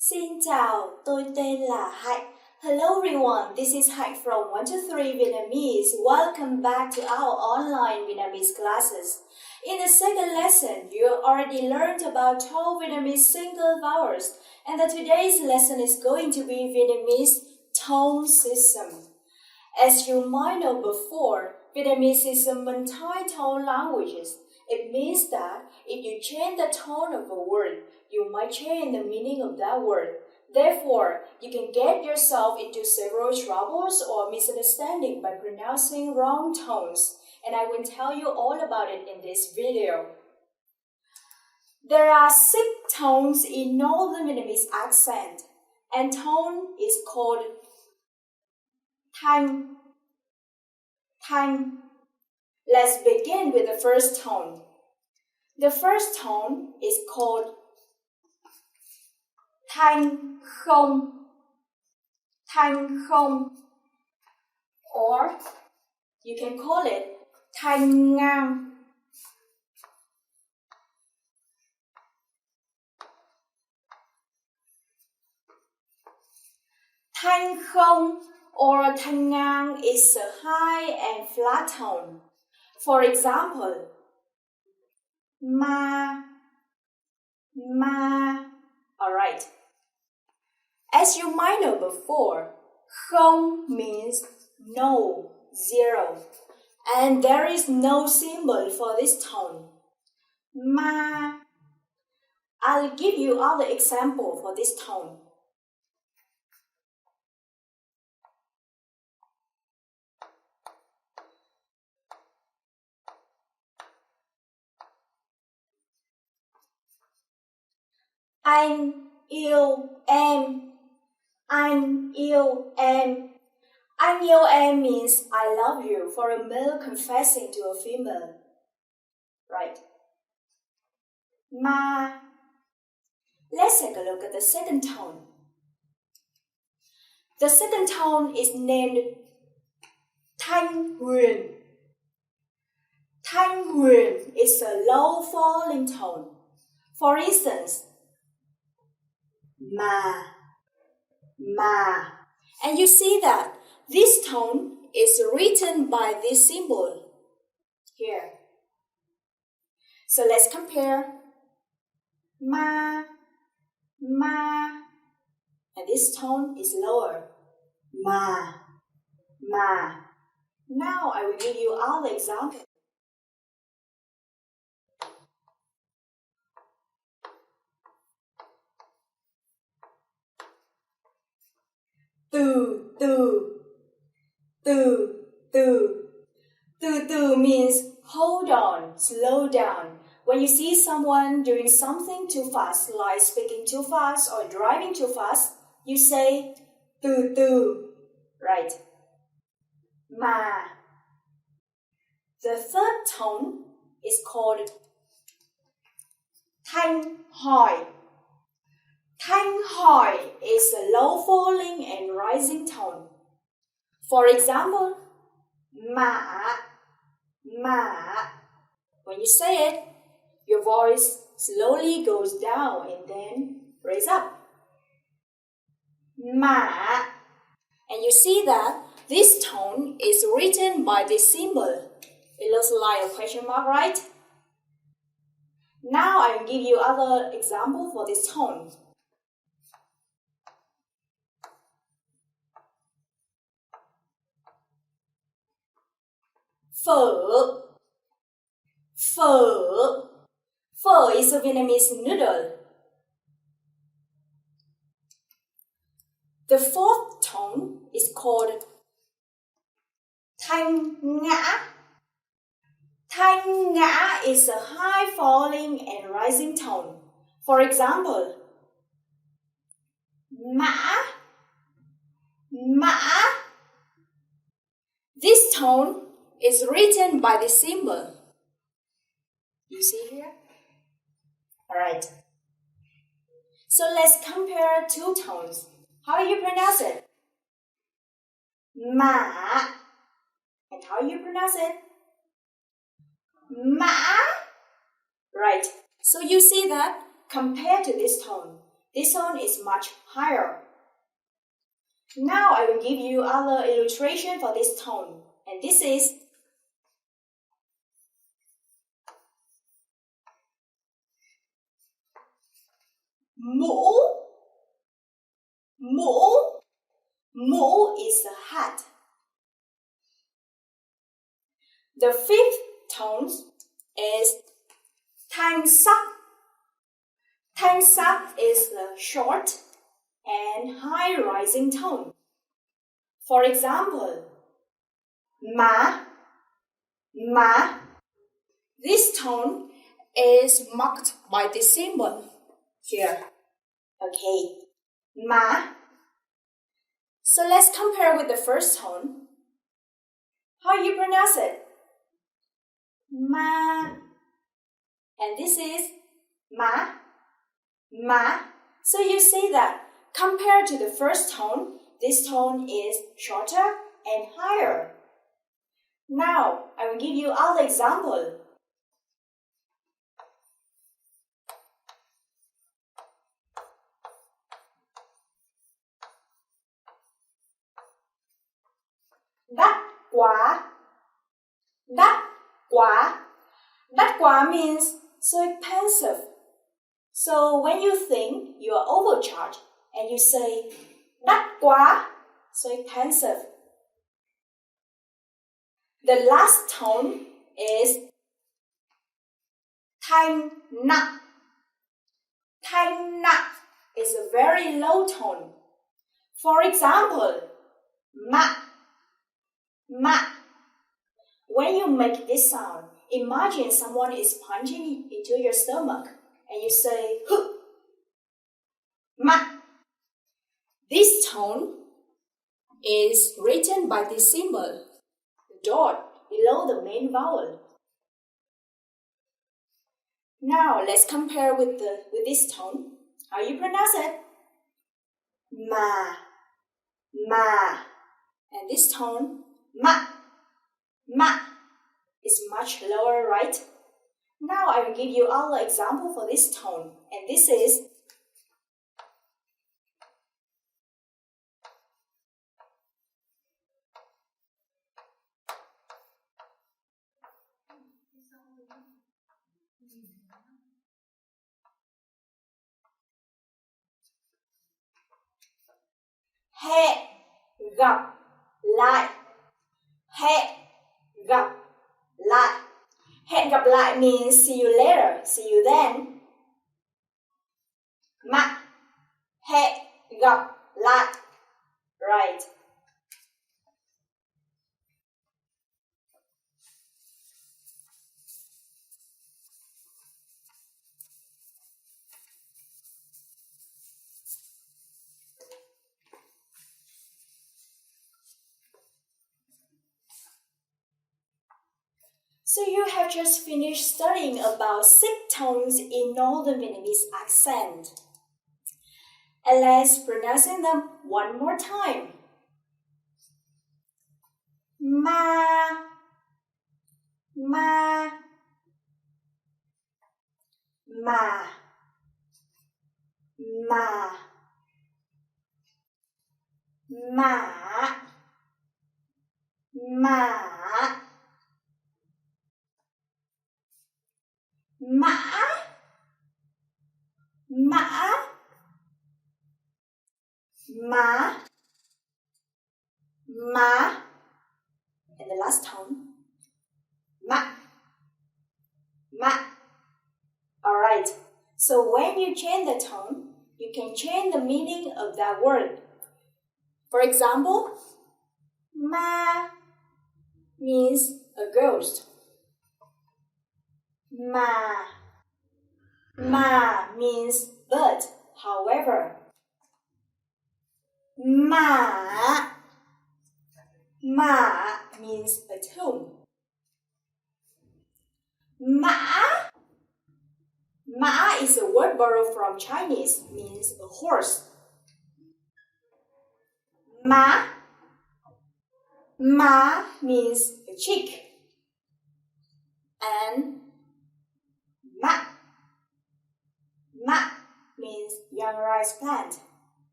Xin chào, tôi tên là Hạnh. Hello everyone, this is Hạnh from 123Vietnamese. Welcome back to our online Vietnamese classes. In the second lesson, you already learned about 12 Vietnamese single vowels, and today's lesson is going to be Vietnamese tone system. As you might know before, Vietnamese is a multi-tone languages. It means that if you change the tone of a word, you might change the meaning of that word. Therefore, you can get yourself into several troubles or misunderstanding by pronouncing wrong tones. And I will tell you all about it in this video. There are 6 tones in Northern Vietnamese accent, and tone is called thanh. Thanh. Let's begin with the first tone. The first tone is called thanh không. Thanh không. Or you can call it thanh ngang. Thanh không or thanh ngang is a high and flat tone. For example, ma. Alright. As you might know before, không means no, 0. And there is no symbol for this tone. Ma. I'll give you other example for this tone. Anh yêu em. Anh yêu em. Anh yêu em means I love you for a male confessing to a female. Right? Ma. Let's take a look at the second tone. The second tone is named thanh huyền. Thanh huyền is a low falling tone. For instance, ma. And you see that this tone is written by this symbol here. So let's compare ma. And this tone is lower. Ma. Now I will give you other examples. Từ means hold on, slow down. When you see someone doing something too fast, like speaking too fast or driving too fast, you say từ. Right? Ma. The third tone is called thanh hỏi. Thanh hỏi is a low falling and rising tone. For example, ma. When you say it, your voice slowly goes down and then raise up. Ma. And you see that this tone is written by this symbol. It looks like a question mark, right? Now I will give you other example for this tone. Phở. Phở is a Vietnamese noodle. The fourth tone is called thanh ngã. Thanh ngã is a high falling and rising tone. For example, mã. This tone is written by the symbol. You see here? Alright. So let's compare 2 tones. How do you pronounce it? Ma. And how do you pronounce it? Ma. Right. So you see that compared to this tone, This tone is much higher. Now I will give you other illustration for this tone. And this is mũ. Mũ. Mũ is a hat. The fifth tone is thanh sắc. Thanh sắc is the short and high rising tone. For example, ma. This tone is marked by this symbol here. Okay, ma. So let's compare with the first tone. How you pronounce it? Ma. And this is ma. So you see that compared to the first tone, this tone is shorter and higher. Now, I will give you other example. Đắt quá. Đắt quá. Đắt quá means so expensive. So when you think you are overcharged and you say đắt quá, so expensive. The last tone is thanh nặng. Thanh nặng is a very low tone. For example, ma. When you make this sound, imagine someone is punching into your stomach and you say huh. Ma. This tone is written by this symbol, the dot below the main vowel. Now let's compare with this tone. How you pronounce it? Ma. And this tone, ma is much lower, right? Now I will give you other example for this tone, and this is hẹn gặp lại. Hẹn gặp lại. Hẹn gặp lại means see you later, see you then. Ma. Hẹn gặp lại. Right. So you have just finished studying about 6 tones in Northern Vietnamese accent. And let's pronounce them one more time. Ma. Ma. Ma. Ma. Ma. Ma. Mã. Mã. Má. Má. And the last tone. Ma. Ma. Alright. So when you change the tone, you can change the meaning of that word. For example, ma means a ghost. Ma. Ma means but, however. Ma. Ma means a tone. Ma. Ma is a word borrowed from Chinese, means a horse. Ma. Ma means a chick. And ma. Ma means young rice plant.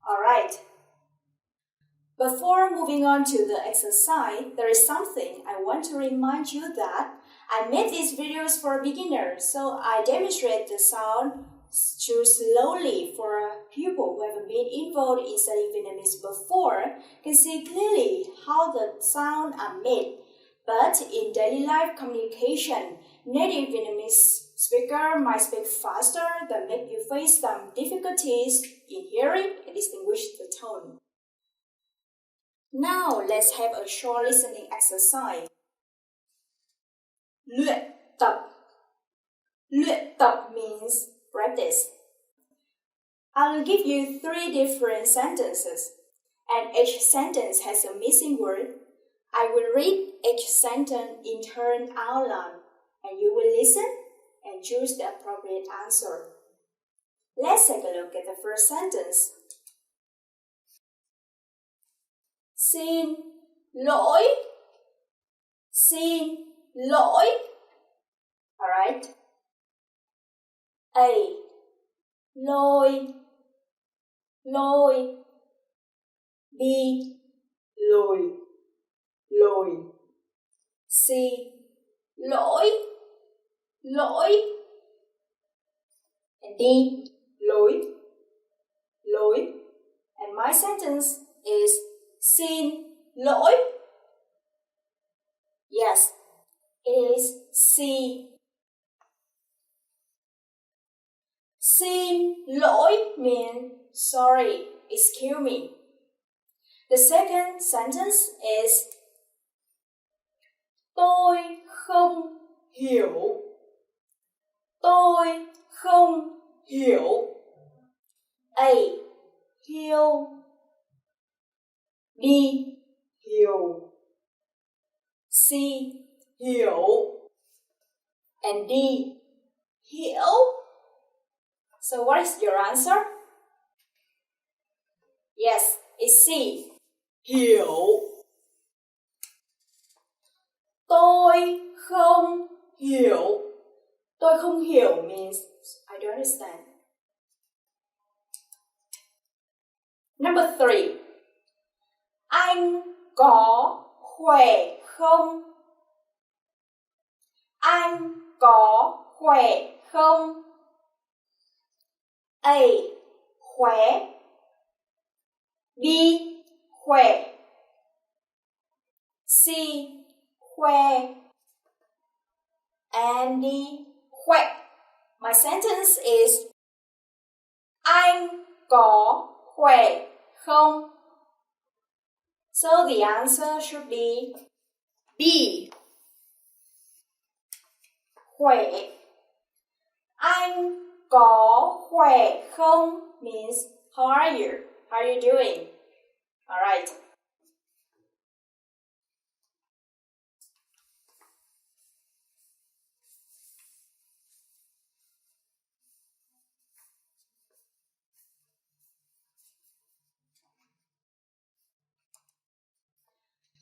Alright. Before moving on to the exercise, there is something I want to remind you that I made these videos for beginners, so I demonstrate the sound too slowly for people who haven't been involved in studying Vietnamese before can see clearly how the sounds are made. But in daily life communication, native Vietnamese speaker might speak faster that make you face some difficulties in hearing and distinguish the tone. Now let's have a short listening exercise. Luyện tập. Luyện tập means practice. I'll give you 3 different sentences, and each sentence has a missing word. I will read each sentence in turn out loud, and you will listen and choose the appropriate answer. Let's take a look at the first sentence. Xin lỗi. Xin lỗi. Alright. A. Lôi. Lôi. B. Lùi. Lùi. C. Lỗi. Lỗi. And D. Lối. Lối. And my sentence is xin lỗi. Yes, it is C. Xin lỗi means sorry, excuse me. The second sentence is tôi không hiểu. Tôi không hiểu. A. Hiểu. B. Hiểu. C. Hiểu. And D. Hiểu. So what is your answer? Yes, it's C. Hiểu. Tôi không hiểu. Tôi không hiểu means I don't understand. Number 3. Anh có khỏe không? Anh có khỏe không? A. Khỏe. B. Khỏe. C. Khỏe. And D. Khỏe. My sentence is anh có khỏe không? So the answer should be B. Khỏe. Anh có khỏe không means how are you? How are you doing? Alright.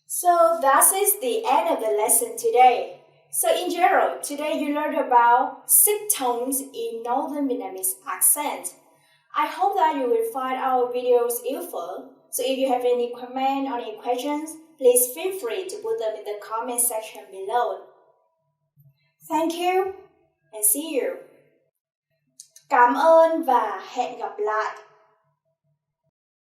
So that is the end of the lesson today. So in general, today you learned about 6 tones in Northern Vietnamese accent. I hope that you will find our videos useful. So if you have any comment or any questions, please feel free to put them in the comment section below. Thank you and see you. Cảm ơn và hẹn gặp lại.